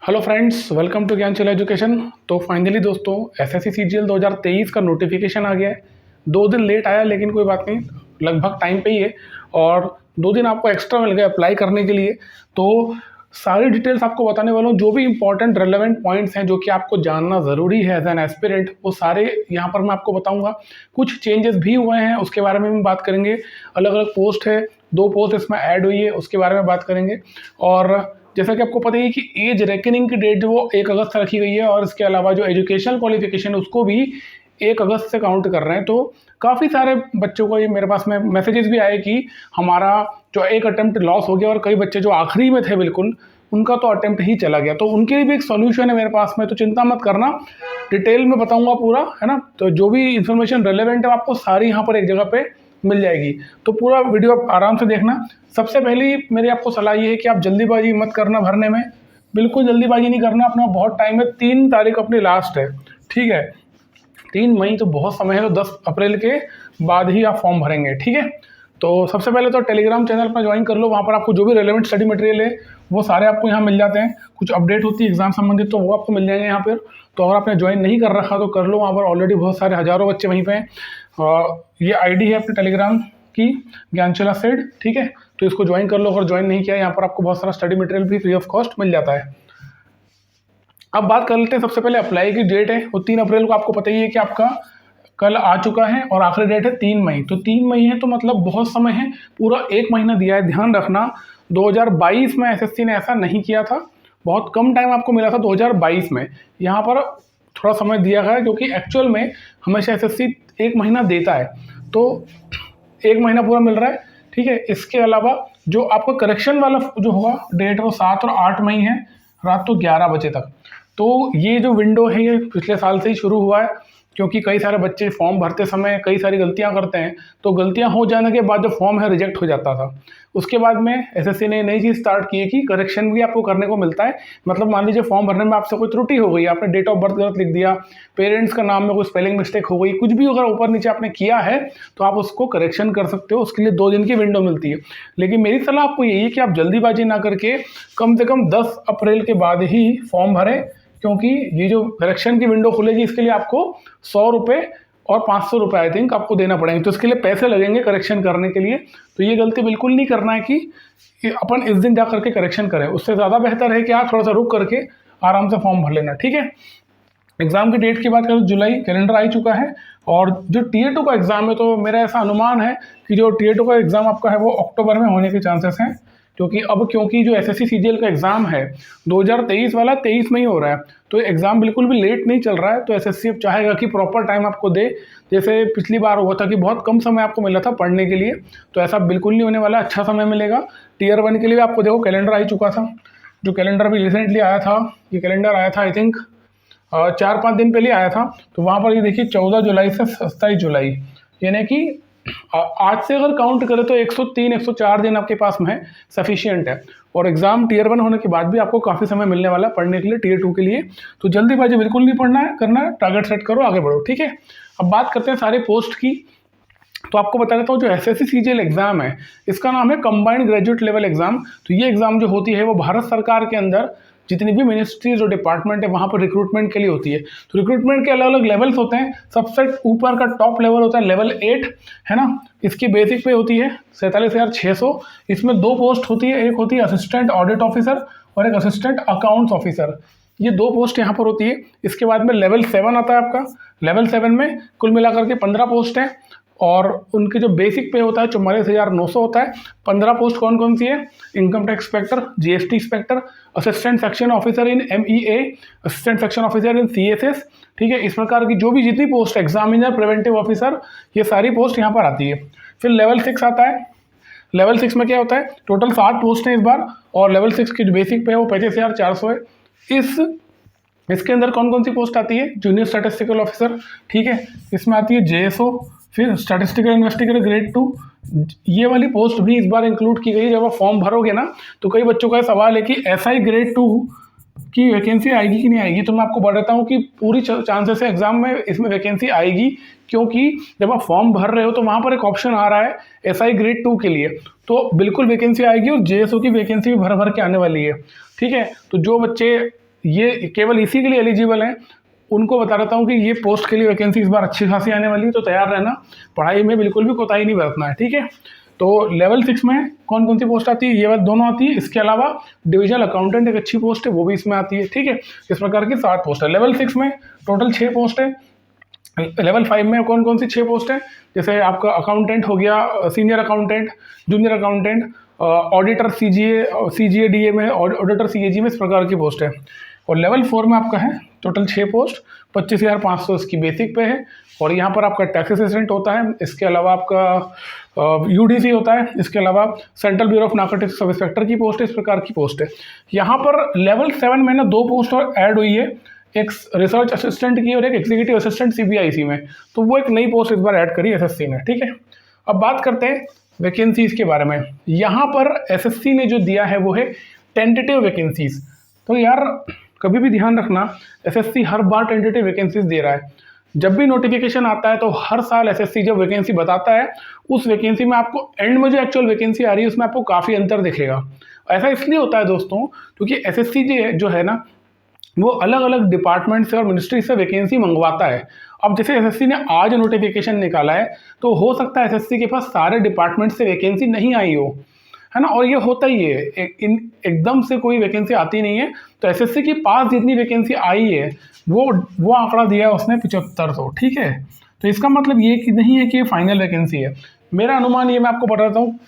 Hello friends, welcome to Gyanchal education. तो finally दोस्तों SSC CGL 2023 का नोटिफिकेशन आ गया है। 2 दिन लेट आया लेकिन कोई बात नहीं, लगभग टाइम पे ही है और 2 दिन आपको एक्स्ट्रा मिल गया अप्लाई करने के लिए। तो सारी डिटेल्स आपको बताने वाला हूँ, जो भी इंपॉर्टेंट रेलेवेंट पॉइंट्स हैं जो कि आपको जानना ज़रूरी है एज एन एस्पिरेंट, वो सारे यहाँ पर मैं आपको बताऊँगा। कुछ चेंजेस भी हुए हैं उसके बारे में भी बात करेंगे। अलग अलग पोस्ट है, 2 पोस्ट इसमें ऐड हुई है, उसके बारे में बात करेंगे। और जैसा कि आपको पता ही है कि एज रेकनिंग की डेट जो वो 1 अगस्त से रखी गई है और इसके अलावा जो एजुकेशनल क्वालिफिकेशन उसको भी 1 अगस्त से काउंट कर रहे हैं। तो काफ़ी सारे बच्चों को ये मेरे पास में मैसेजेस भी आए कि हमारा जो एक अटेम्प्ट लॉस हो गया और कई बच्चे जो आखिरी में थे बिल्कुल उनका तो अटेम्प्ट ही चला गया। तो उनके लिए भी एक सोल्यूशन है मेरे पास में, तो चिंता मत करना, डिटेल में बताऊंगा पूरा, है ना। तो जो भी इन्फॉर्मेशन रेलेवेंट है आपको सारी यहाँ पर एक जगह पे मिल जाएगी, तो पूरा वीडियो आप आराम से देखना। सबसे पहली मेरी आपको सलाह ये है कि आप जल्दीबाजी मत करना भरने में, बिल्कुल जल्दीबाजी नहीं करना, अपना बहुत टाइम है। 3 तारीख अपनी लास्ट है, ठीक है। 3 मई तो बहुत समय है, तो 10 अप्रैल के बाद ही आप फॉर्म भरेंगे, ठीक है। तो सबसे पहले तो टेलीग्राम चैनल पर ज्वाइन कर लो, वहाँ पर आपको जो भी रेलेवेंट स्टडी मटेरियल है वो सारे आपको यहाँ मिल जाते हैं। कुछ अपडेट होती है एग्जाम संबंधित तो वो आपको मिल जाएंगे यहाँ पर। तो अगर आपने ज्वाइन नहीं कर रखा तो कर लो, वहाँ पर ऑलरेडी बहुत सारे हज़ारों बच्चे वहीं पे हैं। ये आईडी है अपने टेलीग्राम की, ज्ञानचला सेड, ठीक है। तो इसको ज्वाइन कर लो, अगर ज्वाइन नहीं किया यहाँ पर आपको बहुत सारा स्टडी मटेरियल भी फ्री ऑफ कॉस्ट मिल जाता है। अब बात कर लेते हैं, सबसे पहले अप्लाई की डेट है वो 3 अप्रैल को, आपको पता ही है कि आपका कल आ चुका है और आखिरी डेट है 3 मई। तो 3 मई है तो मतलब बहुत समय है, पूरा 1 महीना दिया है। ध्यान रखना 2022 में एसएससी ने ऐसा नहीं किया था, बहुत कम टाइम आपको मिला था 2022 में। यहाँ पर थोड़ा समय दिया गया है क्योंकि एक्चुअल में हमेशा एसएससी 1 महीना देता है, तो 1 महीना पूरा मिल रहा है, ठीक है। इसके अलावा जो आपका करेक्शन वाला जो होगा डेट वो 7 और 8 मई है, रात को 11 बजे तक। तो ये जो विंडो है ये पिछले साल से ही शुरू हुआ है, क्योंकि कई सारे बच्चे फॉर्म भरते समय कई सारी गलतियां करते हैं, तो गलतियां हो जाने के बाद जो फॉर्म है रिजेक्ट हो जाता था। उसके बाद में एसएससी ने नई चीज़ स्टार्ट की है कि करेक्शन भी आपको करने को मिलता है। मतलब मान लीजिए फॉर्म भरने में आपसे कोई त्रुटि हो गई, आपने डेट ऑफ बर्थ गलत लिख दिया, पेरेंट्स का नाम में कोई स्पेलिंग मिस्टेक हो गई, कुछ भी अगर ऊपर नीचे आपने किया है तो आप उसको करेक्शन कर सकते हो। उसके लिए 2 दिन की विंडो मिलती है। लेकिन मेरी सलाह आपको यही है कि आप जल्दीबाजी ना करके कम से कम 10 अप्रैल के बाद ही फॉर्म भरें, क्योंकि ये जो करेक्शन की विंडो खुलेगी इसके लिए आपको 100 रुपये और 500 रुपये आई थिंक आपको देना पड़ेंगे। तो इसके लिए पैसे लगेंगे करेक्शन करने के लिए। तो ये गलती बिल्कुल नहीं करना है कि अपन इस दिन जा करके करेक्शन करें, उससे ज़्यादा बेहतर है कि आप थोड़ा सा रुक करके आराम से फॉर्म भर लेना, ठीक है। एग्जाम की डेट की बात करें तो जुलाई कैलेंडर आ ही चुका है। और जो टीयर 2 का एग्जाम है तो मेरा ऐसा अनुमान है कि जो टीयर 2 का एग्जाम आपका है वो अक्टूबर में होने के चांसेस हैं, क्योंकि जो एसएससी सीजीएल का एग्जाम है 2023 वाला 23 में ही हो रहा है, तो एग्जाम बिल्कुल भी लेट नहीं चल रहा है। तो एसएससी अब चाहेगा कि प्रॉपर टाइम आपको दे, जैसे पिछली बार हुआ था कि बहुत कम समय आपको मिला था पढ़ने के लिए, तो ऐसा बिल्कुल नहीं होने वाला, अच्छा समय मिलेगा। टीयर 1 के लिए भी आपको देखो कैलेंडर आ ही चुका था, जो कैलेंडर भी रिसेंटली आया था, ये कैलेंडर आया था आई थिंक 4-5 दिन पहले आया था। तो वहाँ पर ये देखिए 14 जुलाई से 27 जुलाई, यानी कि आज से अगर काउंट करें तो 103-104 दिन आपके पास में है, सफिशिएंट है। और एग्जाम टीयर 1 होने के बाद भी आपको काफ़ी समय मिलने वाला है पढ़ने के लिए टीयर 2 के लिए। तो जल्दीबाजी बिल्कुल नहीं पढ़ना है, करना है, टारगेट सेट करो, आगे बढ़ो, ठीक है। अब बात करते हैं सारे पोस्ट की। तो आपको बता देता हूँ, जो एसएससी सीजीएल एग्जाम है इसका नाम है कंबाइंड ग्रेजुएट लेवल एग्जाम। तो ये एग्जाम जो होती है वो भारत सरकार के अंदर जितनी भी मिनिस्ट्रीज और डिपार्टमेंट है वहाँ पर रिक्रूटमेंट के लिए होती है। तो रिक्रूटमेंट के अलग अलग लेवल्स होते हैं। सबसे ऊपर का टॉप लेवल होता है लेवल 8, है ना। इसकी बेसिक पे होती है 47,600। इसमें 2 पोस्ट होती है, एक होती है असिस्टेंट ऑडिट ऑफिसर और एक असिस्टेंट अकाउंट्स ऑफिसर। ये 2 पोस्ट यहाँ पर होती है। इसके बाद में लेवल 7 आता है आपका। लेवल 7 में कुल मिलाकर के 15 पोस्ट हैं और उनके जो बेसिक पे होता है 44,900 होता है। 15 पोस्ट कौन कौन सी है? Income tax inspector, GST inspector, assistant section officer in MEA, assistant section officer in CSS, ठीक है। इस प्रकार की जो भी जितनी पोस्ट, एग्जामिनर, प्रिवेंटिव ऑफिसर, ये सारी पोस्ट यहाँ पर आती है। फिर लेवल 6 आता है। लेवल 6 में क्या होता है? टोटल 7 पोस्ट हैं इस बार, और लेवल 6 की जो बेसिक पे है वो 35,400 है। इसके अंदर कौन कौन सी पोस्ट आती है? जूनियर स्टैटिस्टिकल ऑफिसर, ठीक है। इसमें आती है जेएसओ, फिर स्टैटिस्टिकल इन्वेस्टिगेटर ग्रेड 2। ये वाली पोस्ट भी इस बार इंक्लूड की गई। जब आप फॉर्म भरोगे ना तो कई बच्चों का सवाल है कि एसआई ग्रेड 2 की वैकेंसी आएगी कि नहीं आएगी। तो मैं आपको बताता हूँ कि पूरी चांसेस है एग्जाम में इसमें वैकेंसी आएगी, क्योंकि जब आप फॉर्म भर रहे हो तो वहाँ पर एक ऑप्शन आ रहा है एसआई ग्रेड 2 के लिए, तो बिल्कुल वैकेंसी आएगी और जेएसओ की वैकेंसी भी भर भर के आने वाली है, ठीक है। तो जो बच्चे ये केवल इसी के लिए एलिजिबल हैं, उनको बता देता हूँ कि ये पोस्ट के लिए वैकेंसी इस बार अच्छी खासी आने वाली है, तो तैयार रहना, पढ़ाई में बिल्कुल भी कोताही नहीं बरतना है, ठीक है। तो लेवल 6 में कौन कौन सी पोस्ट आती है, ये वाली दोनों आती है। इसके अलावा डिविजनल अकाउंटेंट एक अच्छी पोस्ट है, वो भी इसमें आती है, ठीक है। इस प्रकार की 7 पोस्ट है। लेवल 6 में टोटल 6 पोस्ट है। लेवल 5 में कौन कौन सी 6 पोस्ट है, जैसे आपका अकाउंटेंट हो गया, senior accountant, junior accountant, auditor CGA DA में, ऑडिटर सीएजी में, इस प्रकार की पोस्ट है। और लेवल 4 में आपका है टोटल 6 पोस्ट, 25,500 इसकी बेसिक पे है। और यहाँ पर आपका टैक्स असिस्टेंट होता है, इसके अलावा आपका यूडीसी होता है, इसके अलावा central bureau of narcotics sub inspector की पोस्ट है, इस प्रकार की पोस्ट है। यहाँ पर लेवल 7 में ना 2 पोस्ट और ऐड हुई है, एक रिसर्च असिस्टेंट की और एक एग्जीक्यूटिव असिस्टेंट सीबीआईसी में, तो वो एक नई पोस्ट इस बार ऐड करी एसएससी ने, ठीक है। अब बात करते हैं वैकेंसीज के बारे में। यहाँ पर एसएससी ने जो दिया है वो है टेंटेटिव वैकेंसीज। तो यार कभी भी ध्यान रखना, एसएससी हर बार टेंटेटिव वैकेंसीज दे रहा है। जब भी नोटिफिकेशन आता है तो हर साल एसएससी जब वैकेंसी बताता है, उस वैकेंसी में आपको एंड में जो एक्चुअल वैकेंसी आ रही है उसमें आपको काफ़ी अंतर दिखेगा। ऐसा इसलिए होता है दोस्तों, क्योंकि एसएससी जो है ना, वो अलग अलग डिपार्टमेंट से और मिनिस्ट्री से वैकेंसी मंगवाता है। अब जैसे एसएससी ने आज नोटिफिकेशन निकाला है, तो हो सकता है एसएससी के पास सारे डिपार्टमेंट से वैकेंसी नहीं आई हो, है ना। और ये होता ही है, एकदम से कोई वैकेंसी आती नहीं है। तो एसएससी के पास जितनी वैकेंसी आई है वो आंकड़ा दिया है उसने 7500, ठीक है। तो इसका मतलब ये कि नहीं है कि ये फाइनल वैकेंसी है। मेरा अनुमान ये मैं आपको बताता हूँ,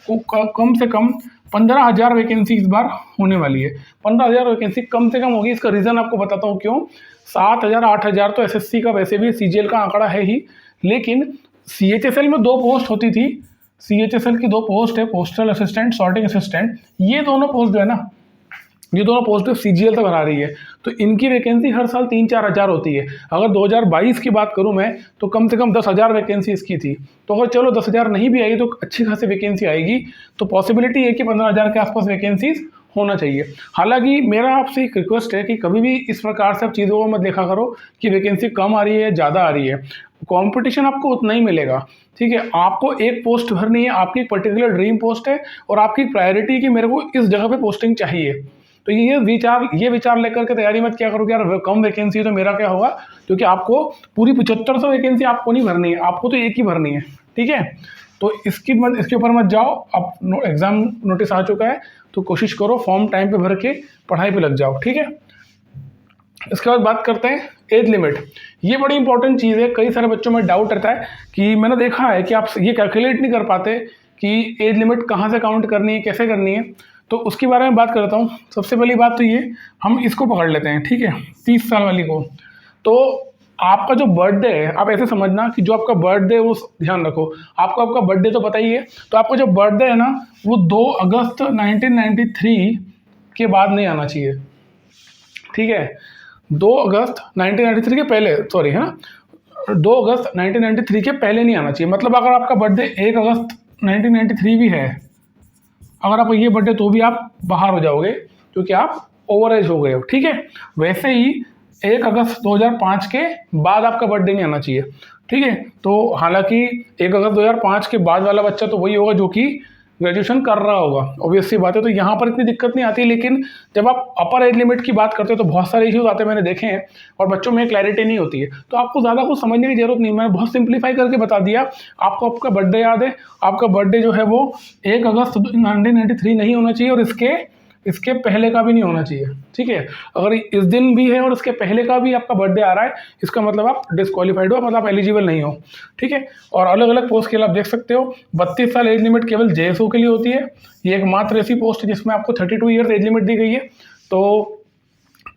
कम से कम 15,000 वैकेंसी इस बार होने वाली है। 15,000 वैकेंसी कम से कम होगी। इसका रीज़न आपको बताता हूँ क्यों। 7,000 8,000 तो एसएससी का वैसे भी सीजीएल का आंकड़ा है ही, लेकिन सीएचएसएल में 2 पोस्ट होती थी। सीएचएसएल की 2 पोस्ट है, पोस्टल असिस्टेंट, सॉर्टिंग असिस्टेंट। ये दोनों पोस्ट जो है ना, ये दोनों पोस्ट सीजीएल तक भरा रही है, तो इनकी वैकेंसी हर साल 3-4 हज़ार होती है। अगर 2022 की बात करूं मैं, तो कम से कम 10,000 वैकेंसी इसकी थी। तो अगर चलो 10,000 नहीं भी आई तो अच्छी खासी वैकेंसी आएगी। तो पॉसिबिलिटी है कि 15,000 के आसपास वैकेंसीज होना चाहिए। हालांकि मेरा आपसे एक रिक्वेस्ट है कि कभी भी इस प्रकार से आप चीज़ों को मत देखा करो कि वैकेंसी कम आ रही है, ज़्यादा आ रही है। कंपटीशन आपको उतना ही मिलेगा, ठीक है। आपको एक पोस्ट भरनी है, आपकी एक पर्टिकुलर ड्रीम पोस्ट है, और आपकी प्रायोरिटी कि मेरे को इस जगह पे पोस्टिंग चाहिए। तो ये विचार लेकर के तैयारी मत क्या करो कि यार कम वैकेंसी है तो मेरा क्या होगा, क्योंकि आपको पूरी 7500 वैकेंसी आपको नहीं भरनी है, आपको तो एक ही भरनी है, ठीक है। तो इसके ऊपर मत जाओ। अब एग्जाम नोटिस आ चुका है, तो कोशिश करो फॉर्म टाइम पे भर के पढ़ाई पे लग जाओ, ठीक है। इसके बाद बात करते हैं एज लिमिट। ये बड़ी इंपॉर्टेंट चीज़ है। कई सारे बच्चों में डाउट रहता है कि मैंने देखा है कि आप ये कैलकुलेट नहीं कर पाते कि एज लिमिट कहाँ से काउंट करनी है, कैसे करनी है। तो उसके बारे में बात करता हूँ। सबसे पहली बात तो ये, हम इसको पकड़ लेते हैं, ठीक है, 30 साल वाली को। तो आपका जो बर्थडे है, आप ऐसे समझना कि जो आपका बर्थडे है वो ध्यान रखो, आपका बर्थडे तो पता ही है। तो आपका जो बर्थडे है ना, वो 2 अगस्त 1993 के बाद नहीं आना चाहिए, ठीक है। 2 अगस्त 1993 के पहले, सॉरी, है ना, 2 अगस्त 1993 के पहले नहीं आना चाहिए। मतलब अगर आपका बर्थडे 1 अगस्त 1993 भी है, अगर आपका ये बर्थडे, तो भी आप बाहर हो जाओगे, क्योंकि आप ओवर एज हो गए हो, ठीक है। वैसे ही 1 अगस्त 2005 के बाद आपका बर्थडे नहीं आना चाहिए, ठीक है। तो हालांकि 1 अगस्त 2005 के बाद वाला बच्चा तो वही होगा जो कि ग्रेजुएशन कर रहा होगा, ऑब्वियस सी बात है। तो यहाँ पर इतनी दिक्कत नहीं आती, लेकिन जब आप अपर एज लिमिट की बात करते हो तो बहुत सारे इश्यूज आते हैं, मैंने देखे हैं, और बच्चों में क्लैरिटी नहीं होती है। तो आपको ज़्यादा कुछ समझने की जरूरत नहीं, मैंने बहुत सिंप्लीफाई करके बता दिया। आपको आपका बर्थडे याद है, आपका बर्थडे जो है वो 1 अगस्त 1993 नहीं होना चाहिए, और इसके पहले का भी नहीं होना चाहिए, ठीक है। अगर इस दिन भी है और इसके पहले का भी आपका बर्थडे आ रहा है, इसका मतलब आप डिस्क्वालीफाइड हो, मतलब आप एलिजिबल नहीं हो, ठीक है। और अलग अलग पोस्ट के लिए आप देख सकते हो, 32 साल एज लिमिट केवल जेएसओ के लिए होती है। ये एकमात्र ऐसी पोस्ट है जिसमें आपको 32 ईयर्स एज लिमिट दी गई है। तो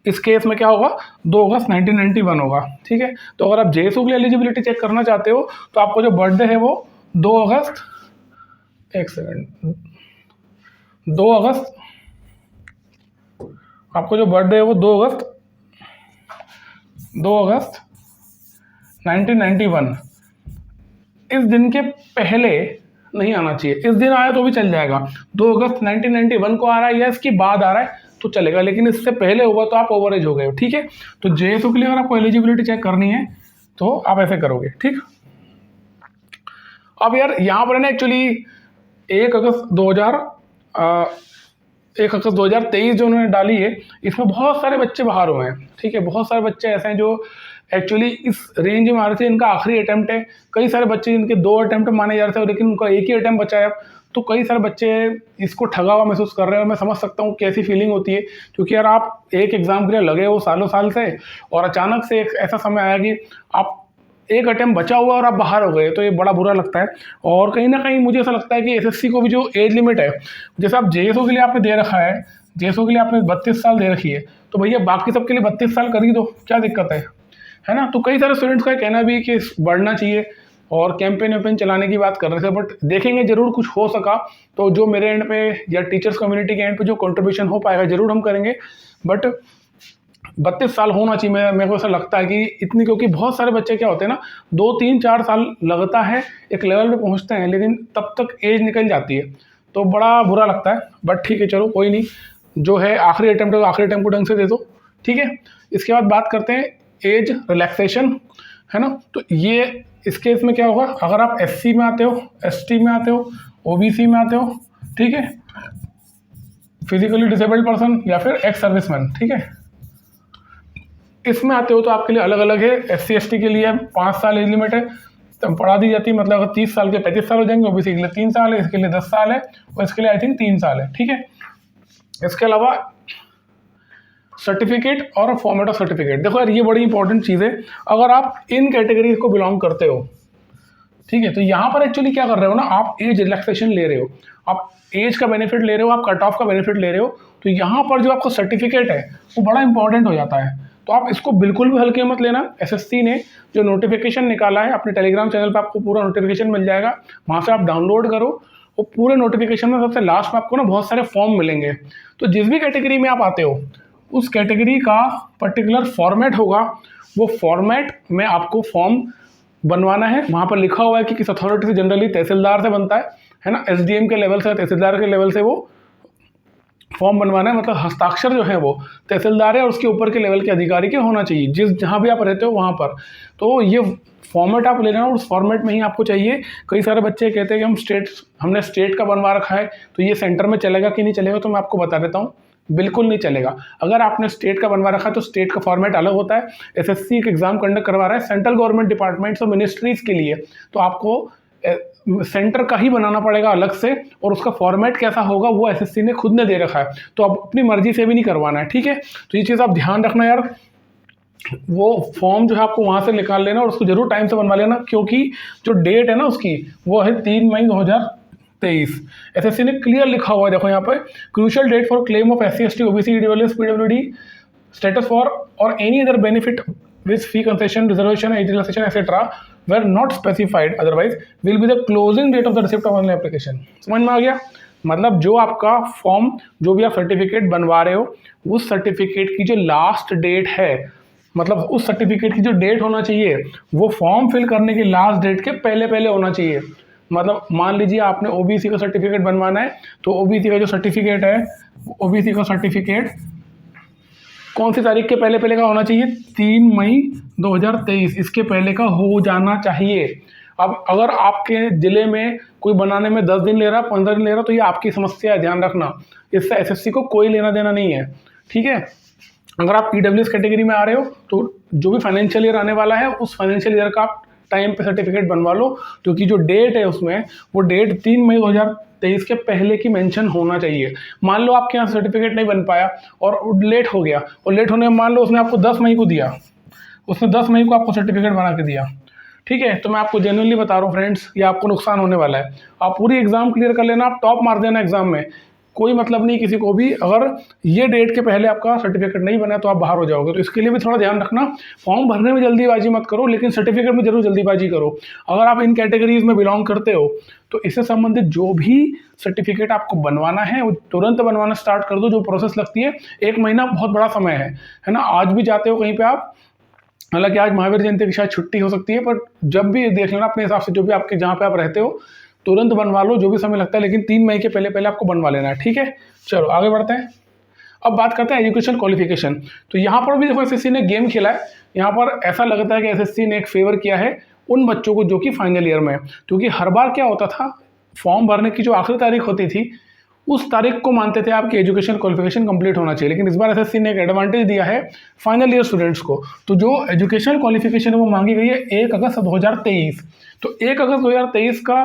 इस केस में क्या होगा, 2 अगस्त 1991 होगा, ठीक है। तो अगर आप जेएसओ के लिए एलिजिबिलिटी चेक करना चाहते हो, तो आपको जो बर्थडे है वो 2 अगस्त 1991 इस दिन के पहले नहीं आना चाहिए। इस दिन आया तो भी चल जाएगा, 2 अगस्त 1991 को आ रहा है या इसके बाद आ रहा है तो चलेगा, लेकिन इससे पहले होगा तो आप ओवरेज हो गए हो, ठीक है। तो जेएसओ के लिए अगर आपको एलिजिबिलिटी चेक करनी है तो आप ऐसे करोगे, ठीक। अब यार यहाँ पर है ना, एक्चुअली 1 अगस्त 1 अगस्त 2023 जो उन्होंने डाली है, इसमें बहुत सारे बच्चे बाहर हुए हैं। ठीक है, बहुत सारे बच्चे ऐसे हैं जो एक्चुअली इस रेंज में आ रहे थे, इनका आखिरी अटैम्प्ट है। कई सारे बच्चे जिनके 2 अटैम्प्ट माने जा रहे थे, लेकिन उनका एक ही अटैम्प्ट बचा है। तो कई सारे बच्चे इसको ठगा हुआ महसूस कर रहे हैं और मैं समझ सकता हूँ कैसी फीलिंग होती है, क्योंकि यार आप एक एग्ज़ाम के लिए लगे हो सालों साल से, और अचानक से एक ऐसा समय आया कि आप एक अटेम्प्ट बचा हुआ और आप बाहर हो गए, तो ये बड़ा बुरा लगता है। और कहीं ना कहीं मुझे ऐसा लगता है कि एसएससी को भी जो एज लिमिट है, जैसे आप जेएसओ के लिए आपने दे रखा है, जेएसओ के लिए आपने 32 साल दे रखी है, तो भैया बाकी सबके लिए 32 साल कर ही दो, क्या दिक्कत है ना। तो कई सारे स्टूडेंट्स का कहना भी कि बढ़ना चाहिए और कैंपेन वैम्पेन चलाने की बात कर रहे थे, बट देखेंगे जरूर कुछ हो सका तो जो मेरे एंड पे या टीचर्स कम्युनिटी के एंड पे जो कंट्रीब्यूशन हो पाएगा जरूर हम करेंगे। बट 32 साल होना चाहिए, मेरे को ऐसा लगता है कि इतनी, क्योंकि बहुत सारे बच्चे क्या होते हैं ना, 2 3 4 साल लगता है एक लेवल पे पहुंचते हैं, लेकिन तब तक एज निकल जाती है, तो बड़ा बुरा लगता है। बट ठीक है, चलो कोई नहीं, जो है आखिरी अटैम्प्ट है तो आखिरी अटैम्प्ट को ढंग से दे दो। ठीक है, इसके बाद बात करते हैं एज रिलैक्सेशन, है ना। तो ये इस केस में क्या होगा, अगर आप एससी में आते हो, एसटी में आते हो, ओबीसी में आते हो, ठीक है, फिजिकली डिसेबल्ड पर्सन या फिर एक्स सर्विसमैन, ठीक है, इसमें आते हो तो आपके लिए अलग अलग है। एससी एसटी के लिए 5 साल एज लिमिट है, तो बढ़ा दी जाती है, मतलब अगर 30 साल के 35 साल हो जाएंगे। ओबीसी के लिए 3 साल है, इसके लिए 10 साल है, और इसके लिए आई थिंक 3 साल है। ठीक है, इसके अलावा सर्टिफिकेट और फॉर्मेट ऑफ सर्टिफिकेट, देखो यार ये बड़ी इंपॉर्टेंट चीज़ है। अगर आप इन कैटेगरीज को बिलोंग करते हो, ठीक है, तो यहाँ पर एक्चुअली क्या कर रहे हो ना, आप एज रिलैक्सेशन ले रहे हो, आप एज का बेनिफिट ले रहे हो, आप कट ऑफ का बेनिफिट ले रहे हो, तो यहाँ पर जो आपका सर्टिफिकेट है वो बड़ा इंपॉर्टेंट हो जाता है। तो आप इसको बिल्कुल भी हल्के मत लेना। एसएससी ने जो नोटिफिकेशन निकाला है, अपने टेलीग्राम चैनल पर आपको पूरा नोटिफिकेशन मिल जाएगा, वहाँ से आप डाउनलोड करो। वो पूरे नोटिफिकेशन में सबसे लास्ट में आपको ना बहुत सारे फॉर्म मिलेंगे, तो जिस भी कैटेगरी में आप आते हो उस कैटेगरी का पर्टिकुलर फॉर्मेट होगा, वो फॉर्मेट में आपको फॉर्म बनवाना है। वहाँ पर लिखा हुआ है कि किस अथॉरिटी से, जनरली तहसीलदार से बनता है ना, एसडीएम के लेवल से, तहसीलदार के लेवल से वो फॉर्म बनवाना है। मतलब हस्ताक्षर जो है वो तहसीलदार है और उसके ऊपर के लेवल के अधिकारी के होना चाहिए, जहाँ भी आप रहते हो वहाँ पर। तो ये फॉर्मेट आप ले लेना और उस फॉर्मेट में ही आपको चाहिए। कई सारे बच्चे कहते हैं कि हमने स्टेट का बनवा रखा है, तो ये सेंटर में चलेगा कि नहीं चलेगा, तो मैं आपको बता देता हूँ, बिल्कुल नहीं चलेगा। अगर आपने स्टेट का बनवा रखा है तो स्टेट का फॉर्मेट अलग होता है। एसएससी एक एग्जाम कंडक्ट करवा रहा है सेंट्रल गवर्नमेंट डिपार्टमेंट्स और मिनिस्ट्रीज के लिए, तो आपको सेंटर का ही बनाना पड़ेगा अलग से, और उसका फॉर्मेट कैसा होगा वो एसएससी ने खुद ने दे रखा है, तो आप अपनी मर्जी से भी नहीं करवाना है। ठीक है, तो ये चीज़ आप ध्यान रखना यार। वो फॉर्म जो है आपको वहाँ से निकाल लेना और उसको जरूर टाइम से बनवा लेना, क्योंकि जो डेट है ना उसकी वो है 3 मई 2023। एसएससी ने क्लियर लिखा हुआ है, देखो यहाँ पे, crucial date for claim of SC ST OBC EWS PWD status for or any other benefit which fee concession reservation age relaxation etcetera were not specified otherwise will be the closing date of the receipt of online application। समझ में आ गया? मतलब जो आपका form, जो भी आप certificate बनवा रहे हो, उस सर्टिफिकेट की जो लास्ट डेट है, मतलब उस सर्टिफिकेट की जो डेट होना चाहिए वो फॉर्म फिल करने की लास्ट डेट के पहले पहले होना चाहिए। मतलब मान लीजिए आपने ओबीसी का सर्टिफिकेट बनवाना है, तो ओबीसी का जो सर्टिफिकेट है, ओबीसी का सर्टिफिकेट कौन सी तारीख के पहले पहले का होना चाहिए, 3 मई 2023, इसके पहले का हो जाना चाहिए। अब अगर आपके ज़िले में कोई बनाने में 10 दिन ले रहा, 15 दिन ले रहा, तो ये आपकी समस्या है, ध्यान रखना। इससे एसएससी को कोई लेना देना नहीं है। ठीक है, अगर आप ईडब्ल्यूएस कैटेगरी में आ रहे हो तो जो भी फाइनेंशियल ईयर आने वाला है उस फाइनेंशियल ईयर का आप टाइम पे सर्टिफिकेट बनवा लो, क्योंकि जो डेट है उसमें वो डेट 3 मई 2023 के पहले की मेंशन होना चाहिए। मान लो आपके यहाँ सर्टिफिकेट नहीं बन पाया और लेट हो गया, और लेट होने में मान लो उसने आपको 10 मई को दिया, उसने 10 मई को आपको सर्टिफिकेट बना के दिया, ठीक है, तो मैं आपको जेन्युइनली बता रहा हूँ फ्रेंड्स, ये आपको नुकसान होने वाला है। आप पूरी एग्जाम क्लियर कर लेना, आप टॉप मार देना एग्जाम में, कोई मतलब नहीं किसी को भी। अगर ये डेट के पहले आपका सर्टिफिकेट नहीं बना तो आप बाहर हो जाओगे, तो इसके लिए भी थोड़ा ध्यान रखना। फॉर्म भरने में जल्दीबाजी मत करो, लेकिन सर्टिफिकेट में जरूर जल्दीबाजी करो। अगर आप इन कैटेगरीज में बिलोंग करते हो तो इससे संबंधित जो भी सर्टिफिकेट आपको बनवाना है वो तुरंत बनवाना स्टार्ट कर दो। जो प्रोसेस लगती है 1 महीना बहुत बड़ा समय है ना। आज भी जाते हो कहीं पे आप, हालांकि आज महावीर जयंती की शायद छुट्टी हो सकती है, पर जब भी देख लेना अपने हिसाब से, जो भी आपके जहाँ पे आप रहते हो तुरंत बनवा लो, जो भी समय लगता है, लेकिन 3 मई के पहले पहले आपको बनवा लेना है। ठीक है, चलो आगे बढ़ते हैं। अब बात करते हैं एजुकेशन क्वालिफिकेशन। तो यहाँ पर भी देखो एसएससी ने गेम खेला है। यहाँ पर ऐसा लगता है कि एसएससी ने एक फेवर किया है उन बच्चों को जो कि फाइनल ईयर में है, क्योंकि हर बार क्या होता था, फॉर्म भरने की जो आखिरी तारीख होती थी उस तारीख को मानते थे आपकी एजुकेशन क्वालिफिकेशन कंप्लीट होना चाहिए। लेकिन इस बार एसएससी ने एक एडवांटेज दिया है फाइनल ईयर स्टूडेंट्स को। तो जो एजुकेशन क्वालिफिकेशन है वो मांगी गई है 1 अगस्त 2023। तो 1 अगस्त 2023 का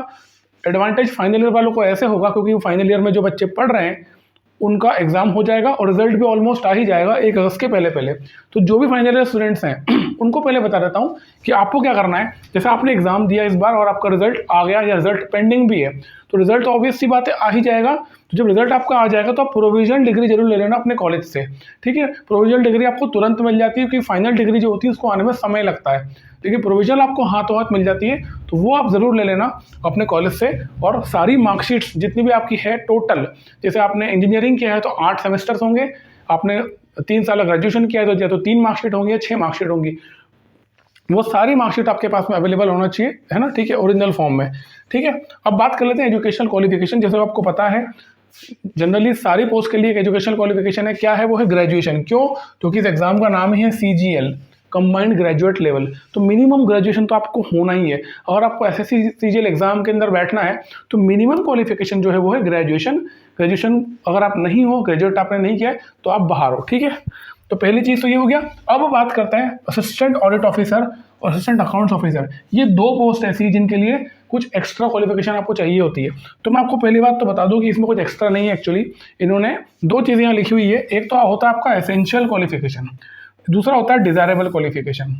एडवांटेज फाइनल ईयर वालों को ऐसे होगा क्योंकि फाइनल ईयर में जो बच्चे पढ़ रहे हैं उनका एग्जाम हो जाएगा और रिजल्ट भी ऑलमोस्ट आ ही जाएगा 1 अगस्त के पहले पहले। तो जो भी फाइनल ईयर स्टूडेंट्स हैं उनको पहले बता देता हूँ कि आपको क्या करना है। जैसे आपने एग्जाम दिया इस बार और आपका रिजल्ट आ गया या रिजल्ट पेंडिंग भी है, तो रिजल्ट ऑब्वियस सी बात है आ ही जाएगा। तो जब रिजल्ट आपका आ जाएगा तो आप प्रोविजनल डिग्री जरूर ले लेना अपने कॉलेज से, ठीक है। प्रोविजनल डिग्री आपको तुरंत मिल जाती है क्योंकि फाइनल डिग्री जो होती है उसको आने में समय लगता है, लेकिन प्रोविजनल आपको हाथों हाथ मिल जाती है। तो वो आप ज़रूर ले लेना अपने कॉलेज से। और सारी मार्कशीट्स जितनी भी आपकी है टोटल, जैसे आपने इंजीनियरिंग किया है तो 8 सेमेस्टर्स होंगे, आपने 3 साल ग्रेजुएशन किया है तो 3 मार्कशीट होंगी या 6 मार्कशीट होंगी, वो सारी मार्कशीट आपके पास में अवेलेबल होना चाहिए, है ना, ठीक है, ओरिजिनल फॉर्म में, ठीक है। अब बात कर लेते हैं एजुकेशनल क्वालिफिकेशन। जैसे आपको पता है जनरली सारी पोस्ट के लिए एक एजुकेशनल क्वालिफिकेशन है, क्या है वो है ग्रेजुएशन। क्यों? क्योंकि इस एग्जाम का नाम ही है CGL, कंबाइंड ग्रेजुएट लेवल। तो मिनिमम ग्रेजुएशन तो आपको होना ही है। अगर आपको SSC CGL एग्जाम के अंदर बैठना है तो मिनिमम क्वालिफिकेशन जो है वो है ग्रेजुएशन। ग्रेजुएशन अगर आप नहीं हो, ग्रेजुएट आपने नहीं किया है तो आप बाहर हो, ठीक है। तो पहली चीज़ तो ये हो गया। अब बात करते हैं असिस्टेंट ऑडिट ऑफिसर और असिस्टेंट अकाउंट्स ऑफिसर। ये 2 पोस्ट ऐसी जिनके लिए कुछ एक्स्ट्रा क्वालिफिकेशन आपको चाहिए होती है। तो मैं आपको पहली बात तो बता दूं कि इसमें कुछ एक्स्ट्रा नहीं है एक्चुअली। इन्होंने 2 चीज़ें यहाँ लिखी हुई है। एक तो होता है आपका एसेंशियल क्वालिफिकेशन, दूसरा होता है डिजायरेबल क्वालिफिकेशन।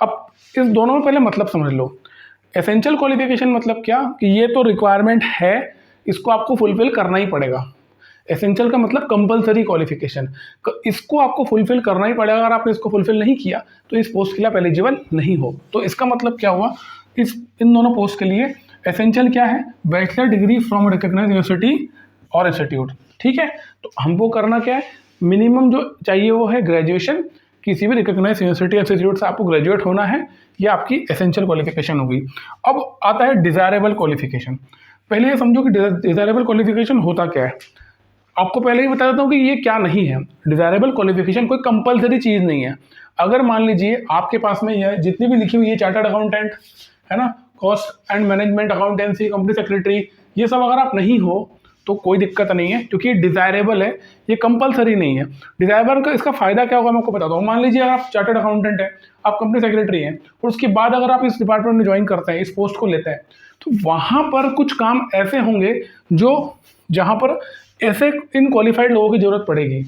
अब इस दोनों में पहले मतलब समझ लो। एसेंशियल क्वालिफिकेशन मतलब क्या कि ये तो रिक्वायरमेंट है, इसको आपको फुलफिल करना ही पड़ेगा। एसेंशियल का मतलब कंपलसरी क्वालिफिकेशन, इसको आपको फुलफिल करना ही पड़ेगा। अगर आपने इसको फुलफिल नहीं किया तो इस पोस्ट के लिए आप एलिजिबल नहीं हो। तो इसका मतलब क्या हुआ, इन दोनों पोस्ट के लिए एसेंशियल क्या है, bachelor degree from recognised university और इंस्टीट्यूट, ठीक है। तो हमको करना क्या है, मिनिमम जो चाहिए वो है ग्रेजुएशन, किसी भी रिकॉग्नाइज्ड यूनिवर्सिटी इंस्टीट्यूट से आपको ग्रेजुएट होना है, ये आपकी एसेंशियल क्वालिफिकेशन होगी। अब आता है डिजायरेबल क्वालिफिकेशन। पहले ये समझो कि डिजायरेबल क्वालिफिकेशन होता क्या है। आपको पहले ही बता देता हूँ कि ये क्या नहीं है। डिजायरेबल क्वालिफिकेशन कोई कंपलसरी चीज़ नहीं है। अगर मान लीजिए आपके पास में ये जितनी भी लिखी हुई है, चार्टर्ड अकाउंटेंट है ना, cost and management accountancy, company secretary, ये सब अगर आप नहीं हो तो कोई दिक्कत नहीं है क्योंकि डिजायरेबल है, ये कंपलसरी नहीं है। डिजायरेबल का इसका फायदा क्या होगा मैं आपको बताता हूँ। मान लीजिए अगर आप चार्टर्ड अकाउंटेंट हैं, आप कंपनी सेक्रेटरी हैं और उसके बाद अगर आप इस डिपार्टमेंट में ज्वाइन करते हैं, इस पोस्ट को लेते हैं, तो वहाँ पर कुछ काम ऐसे होंगे जहाँ पर ऐसे इन क्वालिफाइड लोगों की जरूरत पड़ेगी।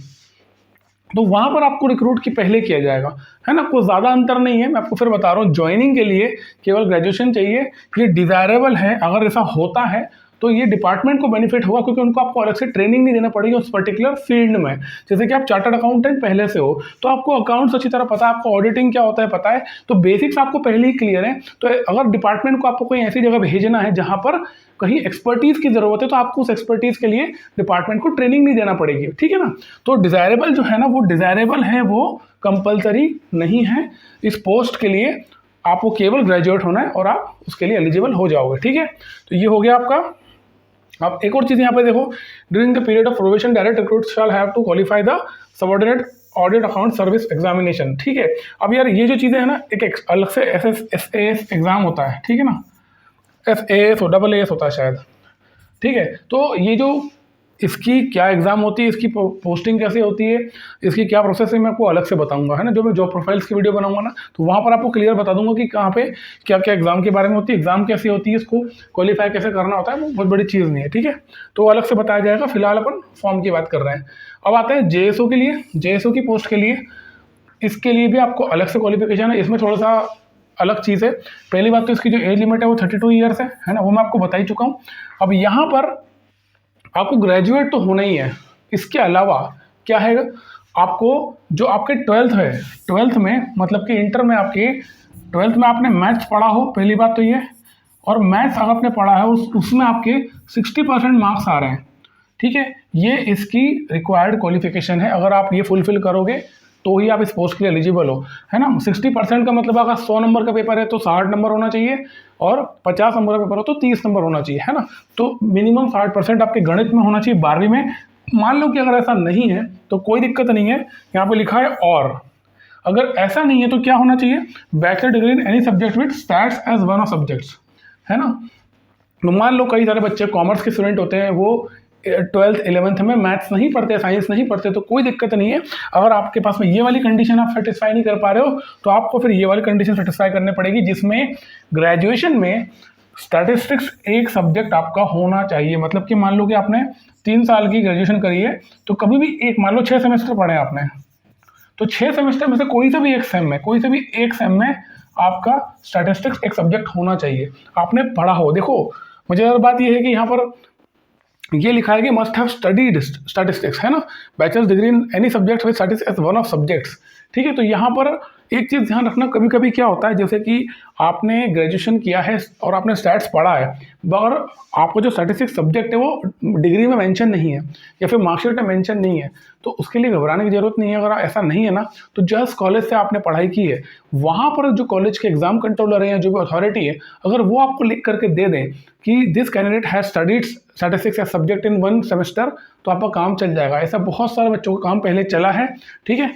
तो वहाँ पर आपको रिक्रूट की पहले किया जाएगा, है ना। कोई ज़्यादा अंतर नहीं है, मैं आपको फिर बता रहा हूँ। ज्वाइनिंग के लिए केवल ग्रेजुएशन चाहिए, ये डिजायरेबल है। अगर ऐसा होता है तो ये डिपार्टमेंट को बेनिफिट होगा क्योंकि उनको आपको अलग से ट्रेनिंग नहीं देना पड़ेगी उस पर्टिकुलर फील्ड में। जैसे कि आप चार्टर्ड अकाउंटेंट पहले से हो तो आपको अकाउंट्स अच्छी तरह पता है, आपको ऑडिटिंग क्या होता है पता है, तो बेसिक्स आपको पहले ही क्लियर है। तो अगर डिपार्टमेंट को आपको कोई ऐसी जगह भेजना है जहाँ पर कहीं एक्सपर्टीज़ की ज़रूरत है तो आपको उस एक्सपर्टीज़ के लिए डिपार्टमेंट को ट्रेनिंग नहीं देना पड़ेगी, ठीक है ना। तो डिजायरेबल जो है ना, वो डिजायरेबल है, वो कंपलसरी नहीं है। इस पोस्ट के लिए आपको केवल ग्रेजुएट होना है और आप उसके लिए एलिजिबल हो जाओगे, ठीक है। तो ये हो गया आपका। अब एक और चीज़ यहाँ पे देखो, during the period of probation direct recruits shall have to qualify the subordinate audit account service examination, ठीक है। अब यार ये जो चीज़ें हैं ना, एक अलग से SAS एग्जाम होता है, ठीक है ना, SAS हो, AAS होता है शायद, ठीक है। तो ये जो इसकी क्या एग्ज़ाम होती है, इसकी पोस्टिंग कैसे होती है, इसकी क्या प्रोसेस है, मैं आपको अलग से बताऊंगा, है ना। जो मैं जॉब प्रोफाइल्स की वीडियो बनाऊंगा ना, तो वहाँ पर आपको क्लियर बता दूंगा कि कहाँ पे क्या क्या एग्जाम के बारे में होती है, एग्जाम कैसी होती है, इसको क्वालिफाई कैसे करना होता है, वो बहुत बड़ी चीज़ नहीं है, ठीक है। तो अलग से बताया जाएगा। फिलहाल अपन फॉर्म की बात कर रहे हैं। अब आते हैं JSO के लिए। JSO की पोस्ट के लिए, इसके लिए भी आपको अलग से क्वालिफिकेशन है। इसमें थोड़ा सा अलग चीज़ है। पहली बात तो इसकी जो एज लिमिट है वो 32 ईयर्स है ना, वो मैं आपको बता ही चुका हूँ। अब यहाँ पर आपको ग्रेजुएट तो होना ही है, इसके अलावा क्या है, आपको जो आपके 12th है, 12th में मतलब कि इंटर में आपके 12th में आपने मैथ्स पढ़ा हो, पहली बात तो ये, और मैथ्स अगर आपने पढ़ा है उसमें आपके 60% मार्क्स आ रहे हैं, ठीक है। ये इसकी रिक्वायर्ड क्वालिफिकेशन है। अगर आप ये फुलफिल करोगे तो ही आप इस पोस्ट के लिए एलिजिबल हो, है ना। 60% का मतलब अगर 100 नंबर का पेपर है तो 60 नंबर होना चाहिए, और 50 नंबर का पेपर हो तो 30 नंबर होना चाहिए, है ना। तो मिनिमम 60% आपके गणित में होना चाहिए 12वीं में। मान लो कि अगर ऐसा नहीं है तो कोई दिक्कत नहीं है, यहाँ पे लिखा है और अगर ऐसा नहीं है तो क्या होना चाहिए, bachelor degree in any subject with stats as one of subjects, है ना। तो मान लो कई सारे बच्चे कॉमर्स के स्टूडेंट होते हैं, वो 12th 11th में मैथ्स नहीं पढ़ते, साइंस नहीं पढ़ते, तो कोई दिक्कत नहीं है। अगर आपके पास में ये वाली कंडीशन आप सेटिस्फाई नहीं कर पा रहे हो तो आपको फिर ये वाली कंडीशन सेटिस्फाई करनी पड़ेगी, जिसमें ग्रेजुएशन में स्टैटिस्टिक्स एक सब्जेक्ट आपका होना चाहिए। मतलब कि मान लो कि आपने 3 साल की ग्रेजुएशन करी है, तो कभी भी एक, मान लो 6 सेमेस्टर पढ़े आपने, तो 6 सेमेस्टर में से कोई से भी एक सेम में, कोई से भी एक सेम में आपका स्टैटिस्टिक्स एक सब्जेक्ट होना चाहिए, आपने पढ़ा हो। देखो मुझे और बात ये है कि यहाँ पर ये लिखा है कि मस्ट हैव स्टडीड स्टैटिस्टिक्स, है ना, bachelor's degree in any subject with statistics as one of subjects. ठीक है, तो यहाँ पर एक चीज़ ध्यान रखना, कभी कभी क्या होता है, जैसे कि आपने ग्रेजुएशन किया है और आपने स्टैट्स पढ़ा है, मगर आपको जो स्टैटिस्टिक्स सब्जेक्ट है वो डिग्री में मेंशन नहीं है या फिर मार्कशीट में मेंशन नहीं है, तो उसके लिए घबराने की जरूरत नहीं है। अगर ऐसा नहीं है ना, तो जस्ट कॉलेज से आपने पढ़ाई की है, वहाँ पर जो कॉलेज के एग्जाम कंट्रोलर है या जो भी अथॉरिटी है, अगर वो आपको लिख करके दे दें कि this candidate has studied statistics as subject in 1 semester, तो आपका काम चल जाएगा। ऐसा बहुत सारे बच्चों का काम पहले चला है। ठीक है,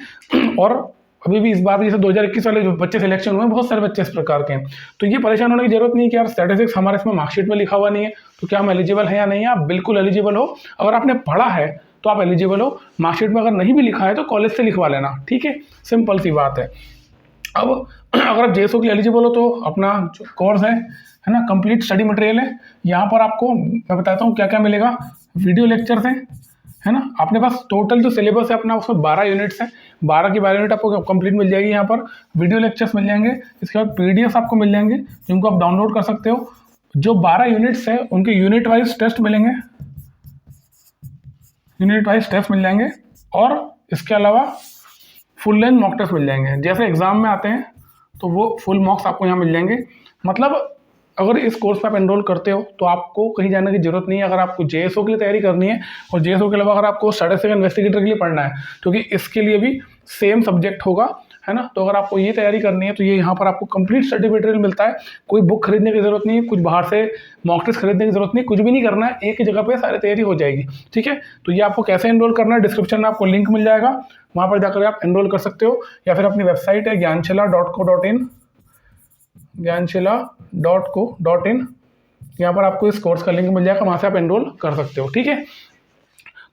और अभी भी इस बार जैसे 2021 वाले जो बच्चे सिलेक्शन हुए, बहुत सारे बच्चे इस प्रकार के हैं, तो ये परेशान होने की जरूरत नहीं है कि यार स्टैटिस्टिक्स हमारे इसमें मार्कशीट में लिखा हुआ नहीं है, तो क्या हम एलिजिबल है या नहीं है। आप बिल्कुल एलिजिबल हो, अगर आपने पढ़ा है तो आप एलिजिबल हो। मार्कशीट में अगर नहीं भी लिखा है तो कॉलेज से लिखवा लेना, ठीक है, सिंपल सी बात है। अब अगर आप जेएसओ के लिए एलिजिबल हो तो अपना जो कोर्स है ना, कंप्लीट स्टडी मटेरियल है। यहाँ पर आपको मैं बताता हूँ क्या क्या मिलेगा। वीडियो लेक्चर्स हैं, है ना, अपने पास टोटल जो सिलेबस है अपना उसमें 12 यूनिट्स हैं, 12 की 12 यूनिट आपको कंप्लीट मिल जाएगी। यहाँ पर वीडियो लेक्चर्स मिल जाएंगे, इसके बाद पीडीएफ आपको मिल जाएंगे जिनको आप डाउनलोड कर सकते हो। जो 12 यूनिट्स है उनके यूनिट वाइज टेस्ट मिलेंगे, यूनिट वाइज टेस्ट मिल जाएंगे, और इसके अलावा फुल लेंथ मॉक टेस्ट मिल जाएंगे। जैसे एग्जाम में आते हैं तो वो फुल मॉक्स आपको यहाँ मिल जाएंगे। मतलब अगर इस कोर्स पे आप एनरोल करते हो तो आपको कहीं जाने की जरूरत नहीं है। अगर आपको जेएसओ के लिए तैयारी करनी है और जेएसओ के अलावा अगर आपको स्टैटिस्टिक्स इन्वेस्टिगेटर के लिए पढ़ना है, क्योंकि इसके लिए भी सेम सब्जेक्ट होगा, है ना, तो अगर आपको ये तैयारी करनी है तो ये यहाँ पर आपको कंप्लीट स्टडी मटेरियल मिलता है। कोई बुक खरीदने की जरूरत नहीं है, कुछ बाहर से मॉक टेस्ट खरीदने की जरूरत नहीं, कुछ भी नहीं करना है, एक ही जगह पे सारी तैयारी हो जाएगी। ठीक है, तो ये आपको कैसे एनरोल करना है, डिस्क्रिप्शन में आपको लिंक मिल जाएगा, वहाँ पर जाकर आप एनरोल कर सकते हो, या फिर अपनी वेबसाइट है ज्ञानशिला.co.in, ज्ञानशिला.co.in, यहाँ पर आपको इस कोर्स का लिंक मिल जाएगा, वहाँ से आप एनरोल कर सकते हो। ठीक है,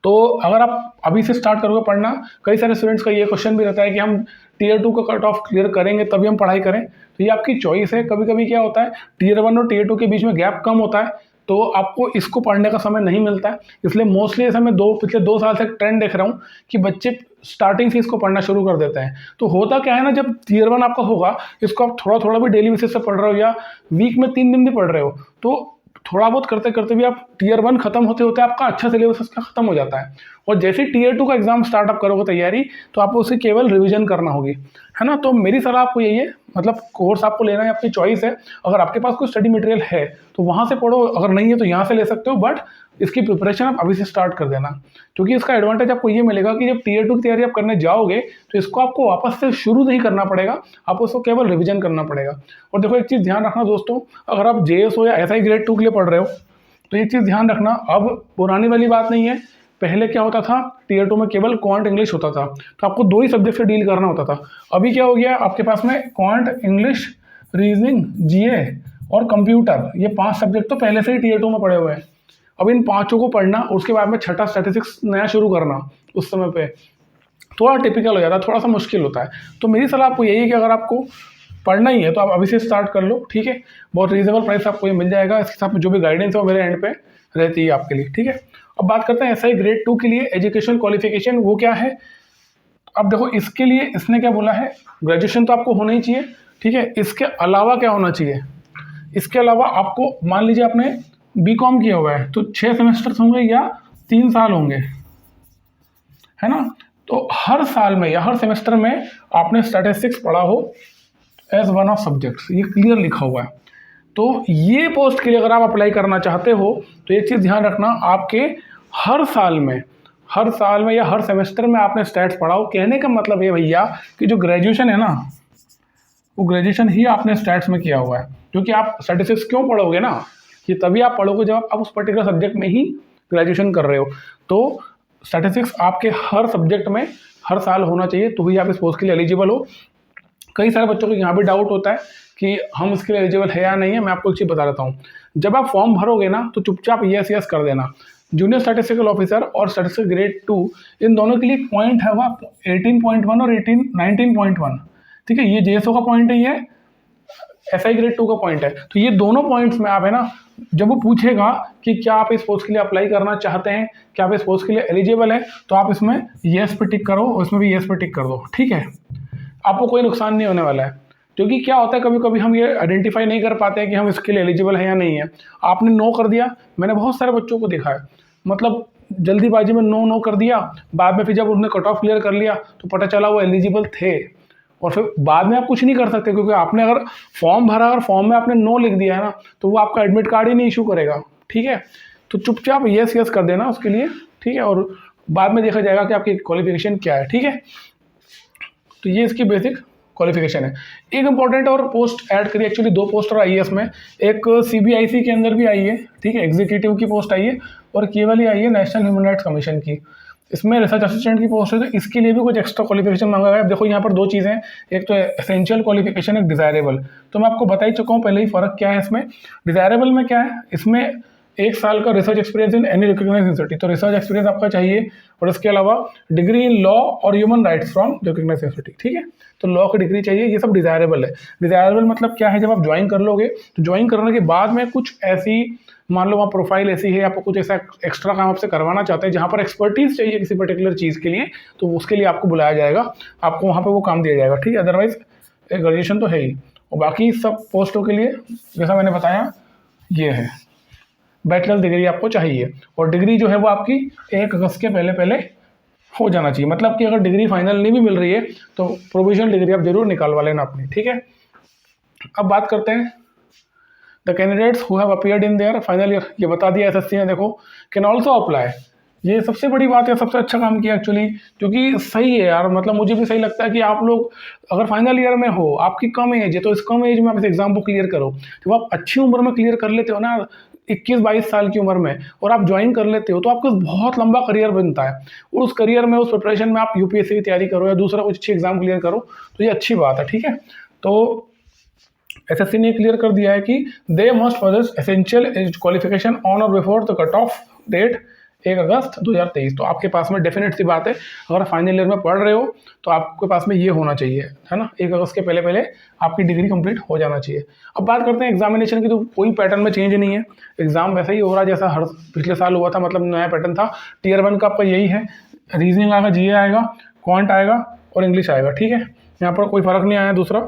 तो अगर आप अभी से स्टार्ट करोगे पढ़ना, कई सारे स्टूडेंट्स का ये क्वेश्चन भी रहता है कि हम टियर 2 का कट ऑफ क्लियर करेंगे तभी हम पढ़ाई करें, तो ये आपकी चॉइस है। कभी कभी क्या होता है, टियर 1 और टियर 2 के बीच में गैप कम होता है, तो आपको इसको पढ़ने का समय नहीं मिलता है, इसलिए मोस्टली ऐसा मैं पिछले 2 साल से एक ट्रेंड देख रहा हूँ कि बच्चे स्टार्टिंग से इसको पढ़ना शुरू कर देते हैं। तो होता क्या है ना, जब टियर 1 आपका होगा, इसको आप थोड़ा थोड़ा भी डेली बेसिस से पढ़ रहे हो या वीक में 3 दिन भी पढ़ रहे हो, तो थोड़ा बहुत करते करते भी आप टियर 1 खत्म होते होते आपका अच्छा सिलेबस उसका खत्म हो जाता है। और जैसे टियर 2 का एग्जाम स्टार्ट आप करोगे तैयारी, तो आपको उसे केवल रिवीजन करना होगी, है ना। तो मेरी सलाह आपको यही है, मतलब कोर्स आपको लेना है, आपकी चॉइस है। अगर आपके पास कोई स्टडी मटेरियल है तो वहाँ से पढ़ो, अगर नहीं है तो यहाँ से ले सकते हो, बट इसकी प्रिपरेशन आप अभी से स्टार्ट कर देना, क्योंकि इसका एडवांटेज आपको ये मिलेगा कि जब टियर 2 की तैयारी आप करने जाओगे तो इसको आपको वापस से शुरू नहीं करना पड़ेगा, आपको उसको केवल रिवीजन करना पड़ेगा। और देखो एक चीज़ ध्यान रखना दोस्तों, अगर आप जेएसओ या एसआई ग्रेड 2 के लिए पढ़ रहे हो तो एक चीज़ ध्यान रखना, अब पुरानी वाली बात नहीं है। पहले क्या होता था, टियर 2 में केवल क्वांट इंग्लिश होता था, तो आपको 2 ही सब्जेक्ट से डील करना होता था। अभी क्या हो गया, आपके पास में क्वांट, इंग्लिश, रीजनिंग, जीए और कंप्यूटर, ये 5 सब्जेक्ट तो पहले से ही टियर 2 में पढ़े हुए हैं। अब इन 5 को पढ़ना, उसके बाद में छठा स्टैटिस्टिक्स नया शुरू करना, उस समय पे थोड़ा टिपिकल हो जाता है, थोड़ा सा मुश्किल होता है। तो मेरी सलाह आपको यही है कि अगर आपको पढ़ना ही है तो आप अभी से स्टार्ट कर लो, ठीक है। बहुत रीजनेबल प्राइस आपको ये मिल जाएगा, इसके साथ में जो भी गाइडेंस है वो मेरे एंड पे रहती है आपके लिए, ठीक है। अब बात करते हैं एसआई ग्रेड 2 के लिए एजुकेशन क्वालिफिकेशन, वो क्या है। अब देखो इसके लिए इसने क्या बोला है, ग्रेजुएशन तो आपको होना ही चाहिए, ठीक है। इसके अलावा क्या होना चाहिए, इसके अलावा आपको मान लीजिए आपने बीकॉम किया हुआ है तो 6 सेमेस्टर्स होंगे या 3 साल होंगे, है ना। तो हर साल में या हर सेमेस्टर में आपने स्टैटिस्टिक्स पढ़ा हो एज वन ऑफ सब्जेक्ट्स, ये क्लियर लिखा हुआ है। तो ये पोस्ट के लिए अगर आप अप्लाई करना चाहते हो तो एक चीज़ ध्यान रखना, आपके हर साल में या हर सेमेस्टर में आपने स्टैट्स पढ़ा हो। कहने का मतलब ये भैया कि जो ग्रेजुएशन है ना, वो ग्रेजुएशन ही आपने स्टैट्स में किया हुआ है, क्योंकि आप स्टैटिस्टिक्स क्यों पढ़ोगे ना, ये तभी आप पढ़ोगे जब आप उस पर्टिकुलर सब्जेक्ट में ही ग्रेजुएशन कर रहे हो। तो स्टैटिस्टिक्स आपके हर सब्जेक्ट में हर साल होना चाहिए, तो ही आप इस पोस्ट के लिए एलिजिबल हो। कई सारे बच्चों को यहाँ भी डाउट होता है कि हम इसके लिए एलिजिबल है या नहीं है। मैं आपको एक चीज़ बता देता हूँ, जब आप फॉर्म भरोगे ना तो चुपचाप यस कर देना। जूनियर स्टैटिस्टिकल ऑफिसर और स्टैटिस्टिकल ग्रेड 2, इन दोनों के लिए पॉइंट है वह 18.1 और 19.1। ठीक है, ये जेएसओ का पॉइंट है, ये एसआई ग्रेड 2 का पॉइंट है। तो ये दोनों पॉइंट्स में आप है ना, जब वो पूछेगा कि क्या आप इस पोस्ट के लिए अप्लाई करना चाहते हैं, क्या आप इस पोस्ट के लिए एलिजिबल है, तो आप इसमें येस पे टिक करो और इसमें भी येस पे टिक कर दो। ठीक है, आपको कोई नुकसान नहीं होने वाला है, क्योंकि क्या होता है कभी कभी हम ये आइडेंटिफाई नहीं कर पाते हैं कि हम इसके लिए एलिजिबल है या नहीं है। आपने नो कर दिया, मैंने बहुत सारे बच्चों को देखा है, मतलब जल्दीबाजी में नो नो कर दिया, बाद में फिर जब उन्होंने कट ऑफ क्लियर कर लिया तो पता चला वो एलिजिबल थे, और फिर बाद में आप कुछ नहीं कर सकते, क्योंकि आपने अगर फॉर्म भरा और फॉर्म में आपने नो लिख दिया है ना, तो वो आपका एडमिट कार्ड ही नहीं इशू करेगा। ठीक है, तो चुपचाप यस यस कर देना उसके लिए। ठीक है, और बाद में देखा जाएगा कि आपकी क्वालिफिकेशन क्या है। ठीक है, तो ये इसकी बेसिक क्वालिफिकेशन है। एक इंपॉर्टेंट और पोस्ट ऐड करी, एक्चुअली 2 पोस्ट और आई है इसमें, एक सीबीआईसी के अंदर भी आई है, ठीक है, एग्जीक्यूटिव की पोस्ट आई है, और केवल ही आई है नेशनल ह्यूमन राइट्स कमीशन की। इसमें रिसर्च असिस्टेंट की पोस्ट है, तो इसके लिए भी कुछ एक्स्ट्रा क्वालिफिकेशन मांगा गया है। देखो यहाँ पर 2 चीज़ें हैं, एक तो एसेंशियल क्वालिफिकेशन, एक डिज़ायरेबल। तो मैं आपको बता ही चुका हूँ पहले ही फ़र्क क्या है इसमें। डिज़ायरेबल में क्या है, इसमें 1 साल का research experience in any recognised university, तो रिसर्च एक्सपीरियंस आपका चाहिए, और इसके अलावा डिग्री इन लॉ और human rights from recognised university. ठीक है, तो लॉ की डिग्री चाहिए, ये सब डिज़ायरेबल है। डिज़ायरेबल मतलब क्या है, जब आप ज्वाइन कर लोगे तो ज्वाइन करने के बाद में कुछ ऐसी, मान लो वहाँ प्रोफाइल ऐसी है, आपको कुछ ऐसा एक्स्ट्रा काम आपसे करवाना चाहते हैं जहाँ पर एक्सपर्टीज चाहिए किसी पर्टिकुलर चीज़ के लिए, तो उसके लिए आपको बुलाया जाएगा, आपको वहाँ पे वो काम दिया जाएगा। ठीक है, अदरवाइज ग्रेजुएशन तो है ही। और बाकी सब पोस्टों के लिए जैसा मैंने बताया ये है, बैचलर डिग्री आपको चाहिए, और डिग्री जो है वो आपकी 1 अगस्त के पहले पहले हो जाना चाहिए। मतलब कि अगर डिग्री फाइनल नहीं भी मिल रही है तो प्रोविजनल डिग्री आप जरूर निकालवा लेना अपनी। ठीक है, अब बात करते हैं the candidates who have appeared in their final year. ये बता दिया एसएससी ने, देखो कैन ऑल्सो अप्लाई। ये सबसे बड़ी बात है, सबसे अच्छा काम किया एक्चुअली, क्योंकि सही है यार, मतलब मुझे भी सही लगता है कि आप लोग अगर फाइनल ईयर में हो, आपकी कम एज है, तो इस कम एज में आप इस एग्जाम को क्लियर करो। जब आप अच्छी उम्र में क्लियर कर लेते हो ना, 21-22 साल की उम्र में, और आप ज्वाइन कर लेते हो, तो आपका बहुत लंबा करियर बनता है। और उस करियर में, उस प्रिपरेशन में आप यूपीएससी की तैयारी करो या दूसरा कुछ अच्छी एग्जाम क्लियर करो, तो ये अच्छी बात है। ठीक है, तो एसएससी ने क्लियर कर दिया है कि they must possess essential qualification on or before the cut off date 1 August 2023। तो आपके पास में डेफिनेट सी बात है, अगर फाइनल ईयर में पढ़ रहे हो तो आपके पास में ये होना चाहिए, है ना, 1 अगस्त के पहले पहले आपकी डिग्री कंप्लीट हो जाना चाहिए। अब बात करते हैं एग्जामिनेशन की, तो कोई पैटर्न में चेंज नहीं है, एग्जाम वैसा ही हो रहा है जैसा हर पिछले साल हुआ था, मतलब नया पैटर्न था। टीयर 1 का आपका यही है, रीजनिंग आएगा, जीए आएगा, क्वांट आएगा और इंग्लिश आएगा। ठीक है, यहाँ पर कोई फर्क नहीं आया दूसरा।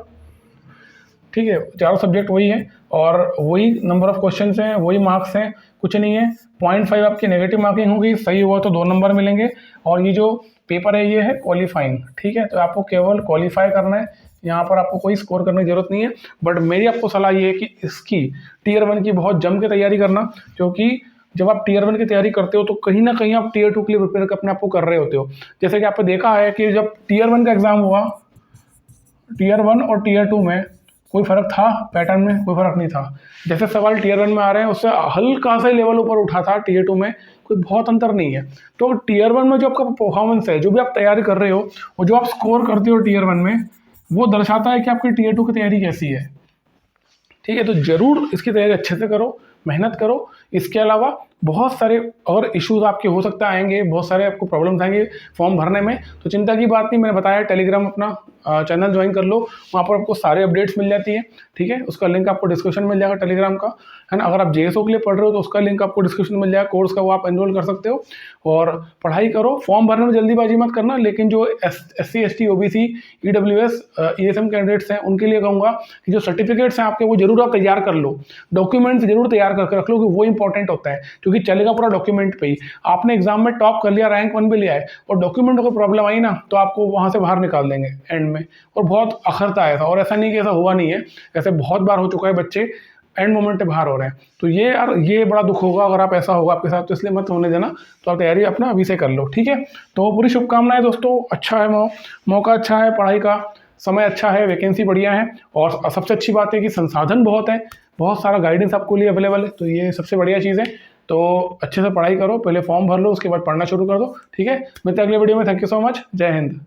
ठीक है, चारों सब्जेक्ट वही है, और वही नंबर ऑफ क्वेश्चंस हैं, वही मार्क्स हैं, कुछ नहीं है। 0.5 आपकी नेगेटिव मार्किंग होगी, सही हुआ तो 2 नंबर मिलेंगे, और ये जो पेपर है ये है क्वालिफाइंग। ठीक है, तो आपको केवल क्वालिफाई करना है, यहाँ पर आपको कोई स्कोर करने की जरूरत नहीं है। बट मेरी आपको सलाह ये है कि इसकी टीयर 1 की बहुत जम के तैयारी करना, क्योंकि जब आप टीयर 1 की तैयारी करते हो तो कहीं ना कहीं आप टीयर 2 के लिए प्रिपेयर अपने आप को कर रहे होते हो। जैसे कि आपने देखा है कि जब टीयर 1 का एग्जाम हुआ, टीयर 1 और टीयर 2 में कोई फर्क था, पैटर्न में कोई फर्क नहीं था। जैसे सवाल टीयर 1 में आ रहे हैं उससे हल्का सा लेवल ऊपर उठा था, टीयर 2 में कोई बहुत अंतर नहीं है। तो टीयर 1 में जो आपका परफॉर्मेंस है, जो भी आप तैयारी कर रहे हो और जो आप स्कोर करते हो टीयर 1 में, वो दर्शाता है कि आपकी टीयर 2 की तैयारी कैसी है। ठीक है, तो जरूर इसकी तैयारी अच्छे से करो, मेहनत करो। इसके अलावा बहुत सारे और इश्यूज आपके हो सकते आएंगे, बहुत सारे आपको प्रॉब्लम्स आएंगे फॉर्म भरने में, तो चिंता की बात नहीं। मैंने बताया टेलीग्राम अपना चैनल ज्वाइन कर लो, वहाँ पर आपको सारे अपडेट्स मिल जाती है। ठीक है, उसका लिंक आपको डिस्क्रिप्शन में मिल जाएगा टेलीग्राम का, है ना। अगर आप जेएसओ के लिए पढ़ रहे हो तो उसका लिंक आपको डिस्क्रिप्शन में मिल जाएगा, कोर्स का, वो आप एनरोल कर सकते हो और पढ़ाई करो। फॉर्म भरने में जल्दीबाजी मत करना, लेकिन जो SC ST OBC EWS ESM candidates हैं उनके लिए कहूँगा कि जो सर्टिफिकेट्स हैं आपके वो जरूर आप तैयार कर लो, डॉक्यूमेंट्स जरूर तैयार करके रख लो, कि वो इंपॉर्टेंट होता है, क्योंकि चलेगा पूरा डॉक्यूमेंट पे ही। आपने एग्जाम में टॉप कर लिया, रैंक 1 पे लिया है, और डॉक्यूमेंट को प्रॉब्लम आई ना, तो आपको वहाँ से बाहर निकाल देंगे एंड में, और बहुत अखरता है ऐसा। और ऐसा नहीं कि ऐसा हुआ नहीं है, ऐसे बहुत बार हो चुका है, बच्चे एंड मोमेंट पे बाहर हो रहे हैं। तो ये यार, ये बड़ा दुख होगा अगर आप ऐसा होगा आपके साथ, तो इसलिए मत होने देना। तो आप तैयारी अपना अभी से कर लो। ठीक है, तो पूरी शुभकामनाएं दोस्तों। अच्छा है मौका अच्छा है, पढ़ाई का समय अच्छा है, वैकेंसी बढ़िया है, और सबसे अच्छी बात है कि संसाधन बहुत है, बहुत सारा गाइडेंस आपको लिए अवेलेबल है, तो ये सबसे बढ़िया चीज़ है। तो अच्छे से पढ़ाई करो, पहले फॉर्म भर लो, उसके बाद पढ़ना शुरू कर दो। ठीक है, मिलते हैं अगले वीडियो में। थैंक यू सो मच, जय हिंद।